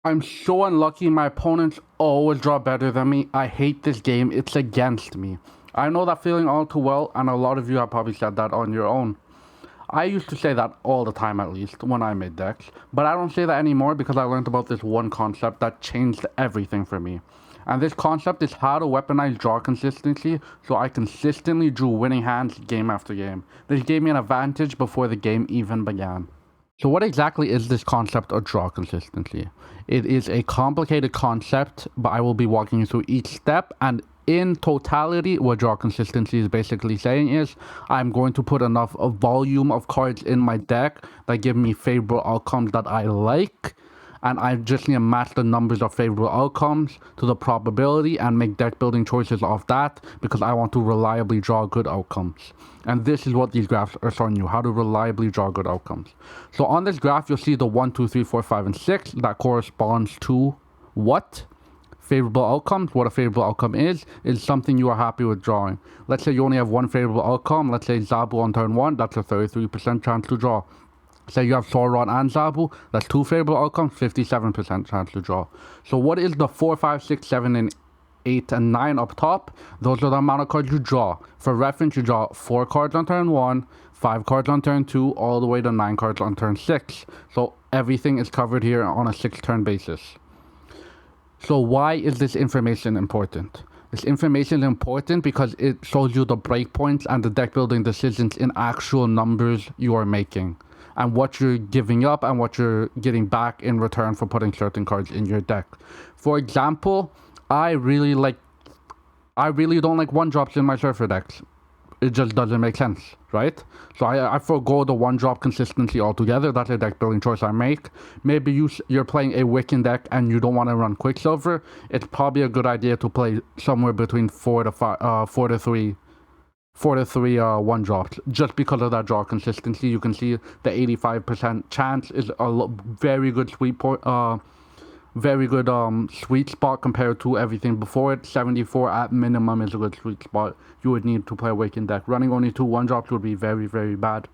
I'm so unlucky. My opponents always draw better than me. I hate this game. It's against me. I know that feeling all too well, and a lot of you have probably said that on your own. I used to say that all the time, at least, when I made decks. But I don't say that anymore because I learned about this one concept that changed everything for me. And this concept is how to weaponize draw consistency so I consistently drew winning hands game after game. This gave me an advantage before the game even began. So what exactly is this concept of draw consistency? It is a complicated concept, but I will be walking you through each step, and in totality, what draw consistency is basically saying is I'm going to put enough volume of cards in my deck that give me favorable outcomes that I like, and I just need to match the numbers of favorable outcomes to the probability and make deck building choices off that because I want to reliably draw good outcomes. And this is what these graphs are showing you, how to reliably draw good outcomes. So on this graph, you'll see the 1, 2, 3, 4, 5, and 6 that corresponds to what? Favorable outcomes. What a favorable outcome is something you are happy with drawing. Let's say you only have one favorable outcome. Let's say Zabu on turn 1, that's a 33% chance to draw. Say you have Sauron and Zabu, that's two favorable outcomes, 57% chance to draw. So what is the 4, 5, 6, 7, and 8, and 9 up top? Those are the amount of cards you draw. For reference, you draw 4 cards on turn 1, 5 cards on turn 2, all the way to 9 cards on turn 6. So everything is covered here on a 6-turn basis. So why is this information important? This information is important because it shows you the breakpoints and the deck building decisions in actual numbers you are making, and what you're giving up and what you're getting back in return for putting certain cards in your deck. For example, I really don't like 1-drops in my Surfer decks. It just doesn't make sense, right? So I forgo the 1-drop consistency altogether. That's a deck building choice I make. Maybe you're playing a Wiccan deck and you don't want to run Quicksilver. It's probably a good idea to play somewhere between 4 to 3 1-drops, just because of that draw consistency. You can see the 85% chance is a very good sweet spot compared to everything before it. 74 at minimum is a good sweet spot you would need to play a Waken deck. Running only 2 1-drops would be very, very bad.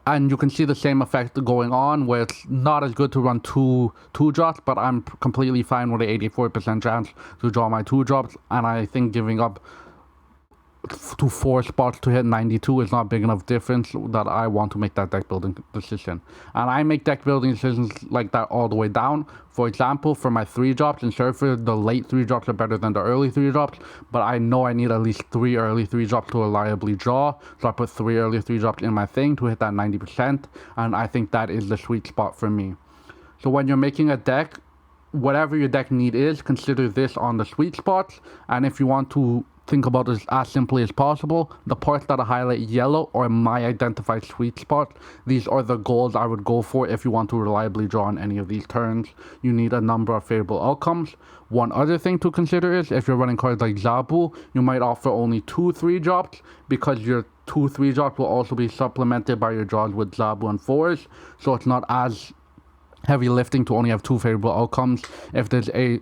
And you can see the same effect going on where it's not as good to run 2 2-drops, but I'm completely fine with the 84% chance to draw my 2-drops, and I think giving up to 4 spots to hit 92 is not big enough difference that I want to make that deck building decision. And I make deck building decisions like that all the way down. For example, for my 3-drops in Surfer, the late 3-drops are better than the early 3-drops, but I know I need at least 3 early 3-drops to reliably draw, so I put 3 early 3-drops in my thing to hit that 90%, and I think that is the sweet spot for me. So when you're making a deck, whatever your deck need is, consider this on the sweet spots, and if you want to think about this as simply as possible, the parts that I highlight yellow are my identified sweet spots. These are the goals I would go for if you want to reliably draw on any of these turns. You need a number of favorable outcomes. One other thing to consider is if you're running cards like Zabu, you might offer only 2 3-drops because your 2 3-drops will also be supplemented by your draws with Zabu and 4s, so it's not as heavy lifting to only have 2 favorable outcomes. If there's a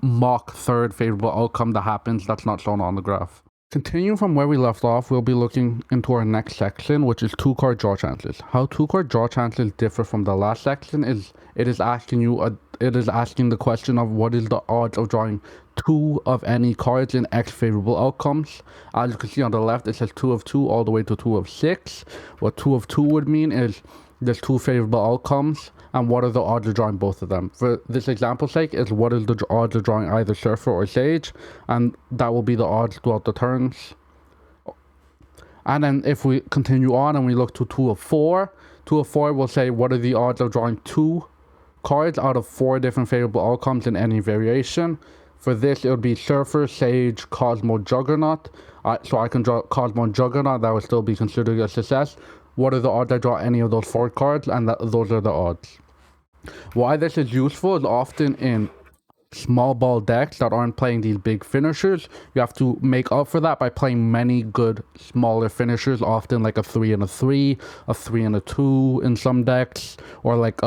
mock 3rd favorable outcome that happens, that's not shown on the graph. Continuing from where we left off, we'll be looking into our next section, which is 2-card draw chances. How 2-card draw chances differ from the last section is it is asking the question of what is the odds of drawing 2 of any cards in X favorable outcomes. As you can see on the left, it says 2 of 2 all the way to 2 of 6. What 2 of 2 would mean is there's 2 favorable outcomes, and what are the odds of drawing both of them. For this example's sake, is what is the odds of drawing either Surfer or Sage, and that will be the odds throughout the turns. And then if we continue on and we look to 2 of 4, 2 of 4 will say what are the odds of drawing 2 cards out of 4 different favorable outcomes in any variation. For this, it would be Surfer, Sage, Cosmo, Juggernaut. So I can draw Cosmo and Juggernaut, that would still be considered a success. What are the odds I draw any of those 4 cards? And those are the odds. Why this is useful is often in small ball decks that aren't playing these big finishers, you have to make up for that by playing many good smaller finishers, often like a 3 and a 3, a 3 and a 2 in some decks, or like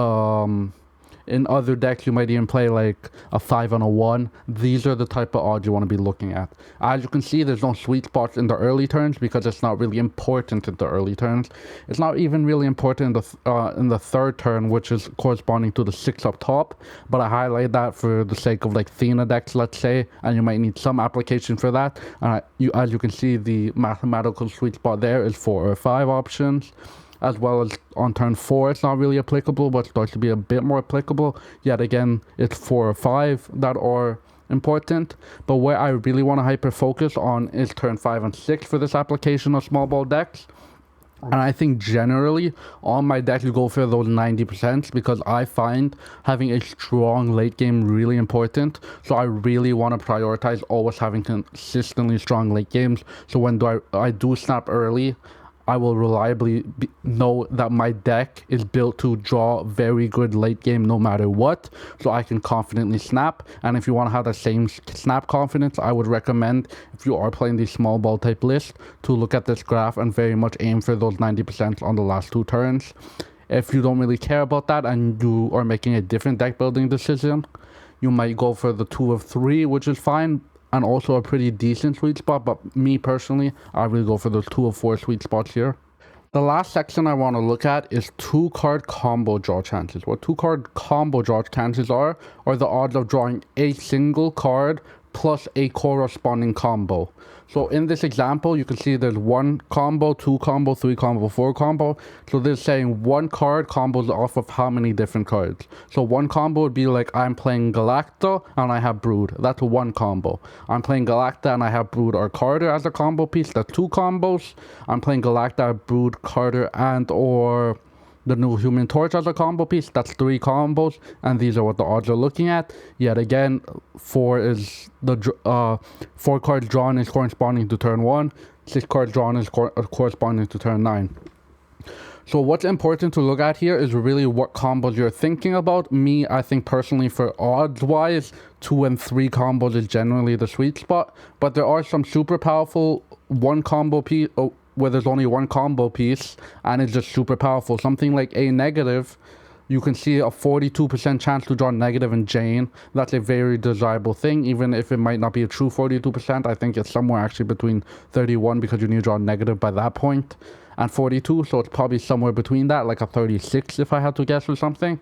In other decks, you might even play like a 5 and a 1. These are the type of odds you want to be looking at. As you can see, there's no sweet spots in the early turns because it's not really important in the early turns. It's not even really important in the third turn, which is corresponding to the 6 up top. But I highlight that for the sake of like Thena decks, let's say, and you might need some application for that. And as you can see, the mathematical sweet spot there is 4 or 5 options. As well as on turn 4, it's not really applicable, but starts to be a bit more applicable. Yet again, it's 4 or 5 that are important. But where I really want to hyper focus on is turn 5 and 6 for this application of small ball decks. And I think generally on my deck you go for those 90% because I find having a strong late game really important. So I really want to prioritize always having consistently strong late games. So when I do snap early, I will reliably know that my deck is built to draw very good late game no matter what, so I can confidently snap. And if you want to have the same snap confidence, I would recommend, if you are playing these small ball type lists, to look at this graph and very much aim for those 90% on the last 2 turns. If you don't really care about that and you are making a different deck building decision, you might go for the 2 of 3, which is fine, and also a pretty decent sweet spot. But me personally, I really go for those 2 of 4 sweet spots here. The last section I want to look at is 2-card combo draw chances. What 2-card combo draw chances are the odds of drawing a single card plus a corresponding combo. So in this example, you can see there's 1 combo, 2 combo, 3 combo, 4 combo. So this is saying 1 card combos off of how many different cards. So 1 combo would be like, I'm playing Galacta and I have Brood. That's 1 combo. I'm playing Galacta and I have Brood or Carter as a combo piece. That's 2 combos. I'm playing Galacta, Brood, Carter, and or the new Human Torch as a combo piece. That's 3 combos, and these are what the odds are looking at. Yet again, 4 is the 4 cards drawn is corresponding to turn 1. 6 cards drawn is corresponding to turn 9. So what's important to look at here is really what combos you're thinking about. Me, I think personally for odds wise, 2 and 3 combos is generally the sweet spot. But there are some super powerful 1 combo piece. Where there's only 1 combo piece and it's just super powerful. Something like a negative, you can see a 42% chance to draw negative in Jane. That's a very desirable thing, even if it might not be a true 42%. I think it's somewhere actually between 31 because you need to draw negative by that point, and 42, so it's probably somewhere between that, like a 36 if I had to guess or something.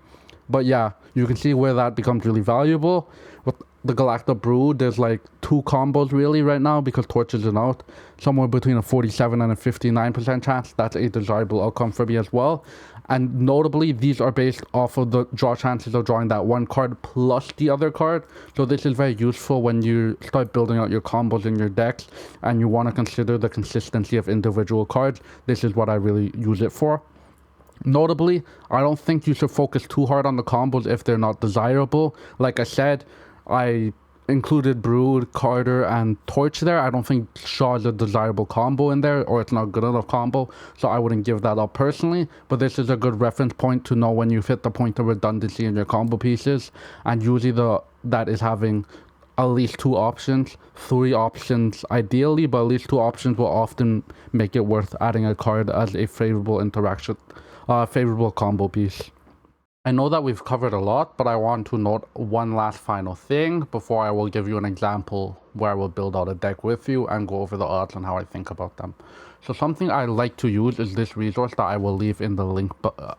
But yeah, you can see where that becomes really valuable. With the Galacta Brood, there's like 2 combos really right now because Torch isn't out. Somewhere between a 47 and a 59% chance. That's a desirable outcome for me as well. And notably, these are based off of the draw chances of drawing that 1 card plus the other card. So this is very useful when you start building out your combos in your decks and you want to consider the consistency of individual cards. This is what I really use it for. Notably, I don't think you should focus too hard on the combos if they're not desirable. Like I said, I included Brood, Carter, and Torch there. I don't think Shaw is a desirable combo in there, or it's not good enough combo, so I wouldn't give that up personally. But this is a good reference point to know when you've hit the point of redundancy in your combo pieces, and usually that is having at least 2 options, 3 options ideally, but at least 2 options will often make it worth adding a card as a favorable favorable combo piece. I know that we've covered a lot, but I want to note one last final thing before I will give you an example where I will build out a deck with you and go over the odds and how I think about them. So something I like to use is this resource that I will leave in the link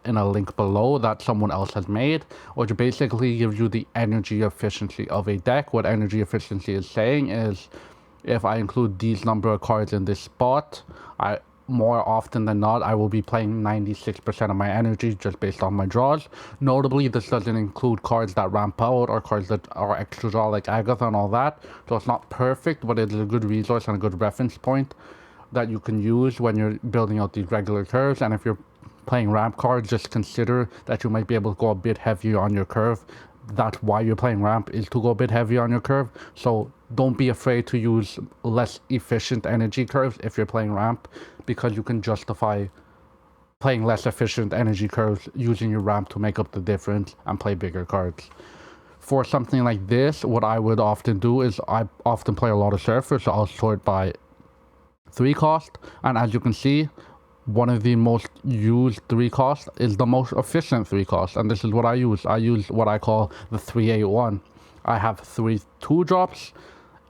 in a link below that someone else has made, which basically gives you the energy efficiency of a deck. What energy efficiency is saying is, if I include these number of cards in this spot, more often than not, I will be playing 96% of my energy just based on my draws. Notably, this doesn't include cards that ramp out or cards that are extra draw like Agatha and all that. So it's not perfect, but it's a good resource and a good reference point that you can use when you're building out these regular curves. And if you're playing ramp cards, just consider that you might be able to go a bit heavier on your curve. That's why you're playing ramp, is to go a bit heavier on your curve. So don't be afraid to use less efficient energy curves if you're playing ramp, because you can justify playing less efficient energy curves using your ramp to make up the difference and play bigger cards. For something like this, what I would often do is I often play a lot of surfers, so I'll sort by 3 cost, and as you can see, one of the most used 3 costs is the most efficient 3 costs, and this is what I use. I use what I call the 3-8-1. I have 3 2-drops,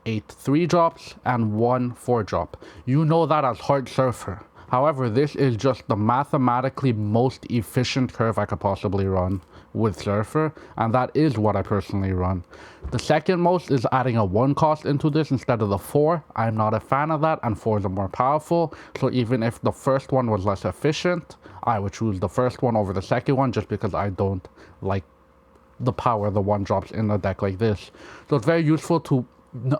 8 3-drops, and 1 4-drop. You know that as hard surfer. However, this is just the mathematically most efficient curve I could possibly run with surfer, and that is what I personally run. The second most is adding a 1 cost into this instead of the 4. I'm not a fan of that, and 4s are more powerful, so even if the first one was less efficient, I would choose the first one over the second one just because I don't like the power the 1 drops in a deck like this. So it's very useful to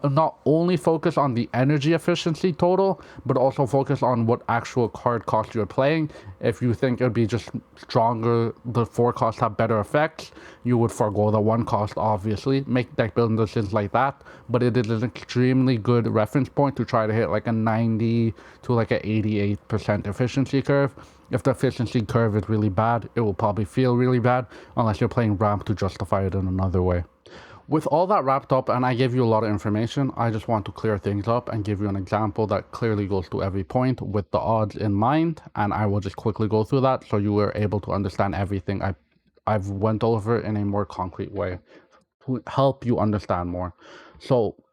not only focus on the energy efficiency total, but also focus on what actual card cost you're playing. If you think it'd be just stronger, the 4 costs have better effects, you would forego the 1 cost, obviously. Make deck building decisions like that, but it is an extremely good reference point to try to hit like a 90 to like a 88% efficiency curve. If the efficiency curve is really bad, it will probably feel really bad unless you're playing ramp to justify it in another way. With all that wrapped up, and I gave you a lot of information, I just want to clear things up and give you an example that clearly goes to every point with the odds in mind, and I will just quickly go through that so you are able to understand everything I've went over in a more concrete way to help you understand more. So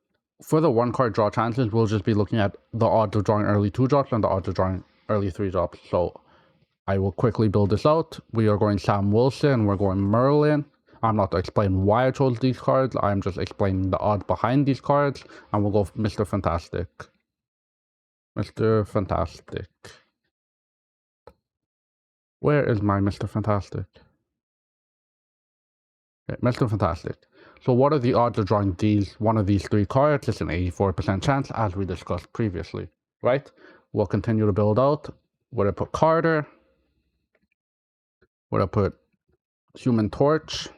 for the 1 card draw chances, we'll just be looking at the odds of drawing early 2-drops and the odds of drawing early 3-drops. So I will quickly build this out. We are going Sam Wilson, we're going Merlin. I'm not to explain why I chose these cards, I'm just explaining the odds behind these cards, and we'll go Mr. Fantastic. Mr. Fantastic. Where is my Mr. Fantastic? Okay, Mr. Fantastic. So what are the odds of drawing one of these 3 cards? It's an 84% chance, as we discussed previously, right? We'll continue to build out. Where I put Carter? Where I put Human Torch?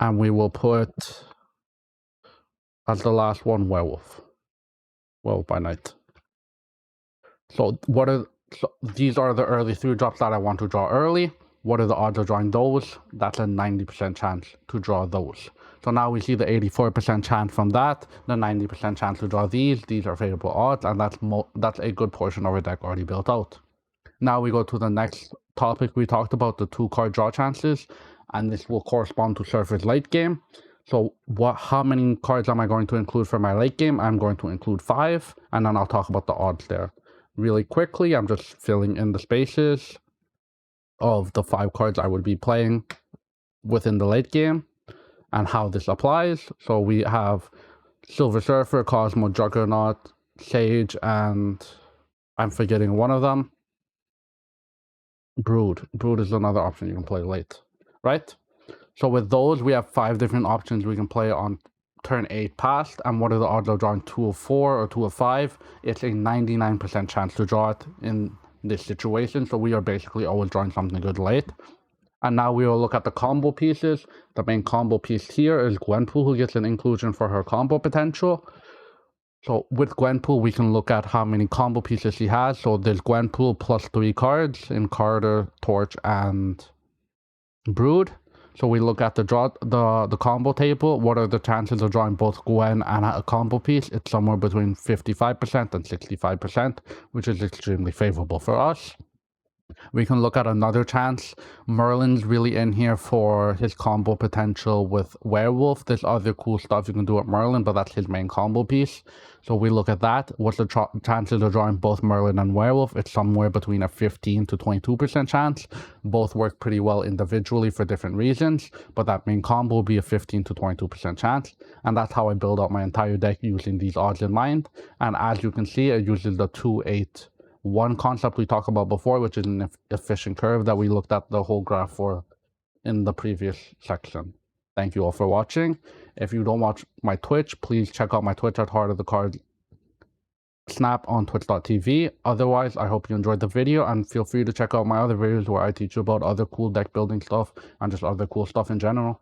And we will put, as the last one, Werewolf. Werewolf by Night. So these are the early 3-drops that I want to draw early. What are the odds of drawing those? That's a 90% chance to draw those. So now we see the 84% chance from that, the 90% chance to draw these. These are favorable odds, and that's a good portion of our deck already built out. Now we go to the next topic we talked about, the 2-card draw chances, and this will correspond to Surfer's late game. So how many cards am I going to include for my late game? I'm going to include 5, and then I'll talk about the odds there. Really quickly, I'm just filling in the spaces of the 5 cards I would be playing within the late game and how this applies. So we have Silver Surfer, Cosmo, Juggernaut, Sage, and I'm forgetting one of them. Brood. Brood is another option you can play late, right? So with those, we have 5 different options we can play on turn 8 past. And what are the odds of drawing 2 of 4 or 2 of 5? It's a 99% chance to draw it in this situation. So we are basically always drawing something good late. And now we will look at the combo pieces. The main combo piece here is Gwenpool, who gets an inclusion for her combo potential. So with Gwenpool, we can look at how many combo pieces she has. So there's Gwenpool plus 3 cards in Carter, Torch, and Brood. So we look at the combo table. What are the chances of drawing both Gwen and a combo piece? It's somewhere between 55% and 65%, which is extremely favorable for us. We can look at another chance. Merlin's really in here for his combo potential with Werewolf. There's other cool stuff you can do with Merlin, but that's his main combo piece. So we look at that. What's the chances of drawing both Merlin and Werewolf? It's somewhere between a 15 to 22% chance. Both work pretty well individually for different reasons, but that main combo will be a 15 to 22% chance. And that's how I build out my entire deck using these odds in mind. And as you can see, it uses the 2-8-1 concept we talked about before, which is an efficient curve that we looked at the whole graph for in the previous section. Thank you all for watching. If you don't watch my Twitch, please check out my Twitch at Heart of the Card Snap on twitch.tv. Otherwise, I hope you enjoyed the video, and feel free to check out my other videos where I teach you about other cool deck building stuff and just other cool stuff in general.